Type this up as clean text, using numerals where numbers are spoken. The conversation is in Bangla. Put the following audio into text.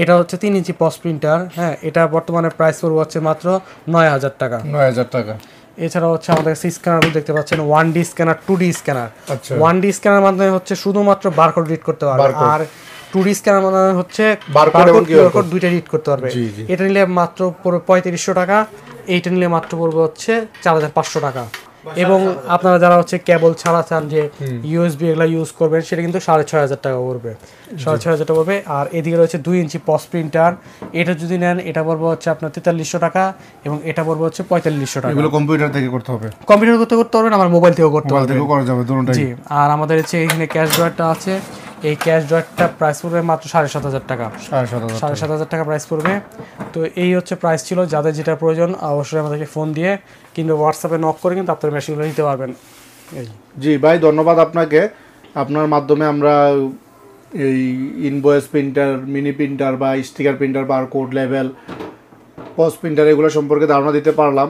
এটা হচ্ছে 3 ইঞ্চি পস প্রিন্টার। হ্যাঁ, এটা বর্তমানে প্রাইস পড়বে হচ্ছে মাত্র 9,000 টাকা। 9,000 টাকা। এছাড়া হচ্ছে আমাদের স্ক্যানারগুলো দেখতে পাচ্ছেন 1D স্ক্যানার, 2D স্ক্যানার। আচ্ছা, 1D স্ক্যানার মাধ্যমে হচ্ছে শুধুমাত্র বারকোড রিড করতে পারবে, আর 2D স্ক্যানার মাধ্যমে হচ্ছে বারকোড এবং কিউআর কোড দুইটা রিড করতে পারবে। জি জি। এটা নিলে মাত্র পড়বে 3500 টাকা, এইটা নিলে মাত্র পড়বে হচ্ছে 4500 টাকা। এবং আপনারা যারা হচ্ছে কেবল ছাড়া চান যে ইউএসবি এগুলো ইউজ করবেন, সেটা কিন্তু 6,500 টাকা পড়বে, 6,500 টাকা পড়বে। আর এদিকে রয়েছে 2 ইঞ্চি পস প্রিন্টার, এটা যদি নেন এটা পড়বে হচ্ছে আপনার 4300 টাকা, এবং এটা পড়বে হচ্ছে 4500 টাকা। এগুলো কম্পিউটার থেকে করতে হবে, কম্পিউটার করতে পারবেন, আমার মোবাইল থেকেও করতে পারবেন, করা যাবে দুটোটাই। জি। আর আমাদের হচ্ছে এখানে ক্যাশ ড্রয়ারটা আছে, এই ক্যাশ ড্রয়ারটা প্রাইস পড়বে মাত্র 7,500 টাকা, 7,500 টাকা প্রাইস পড়বে। তো এই হচ্ছে প্রাইস ছিল। যাদের যেটা প্রয়োজন অবশ্যই আমাদেরকে ফোন দিয়ে কিংবা হোয়াটসঅ্যাপে নক করে কিন্তু আপনার মেশিনগুলো নিতে পারবেন। জি ভাই, ধন্যবাদ আপনাকে। আপনার মাধ্যমে আমরা এই ইনভয়েস প্রিন্টার, মিনি প্রিন্টার বা স্টিকার প্রিন্টার, বারকোড, লেভেল, পস প্রিন্টার এগুলো সম্পর্কে ধারণা দিতে পারলাম।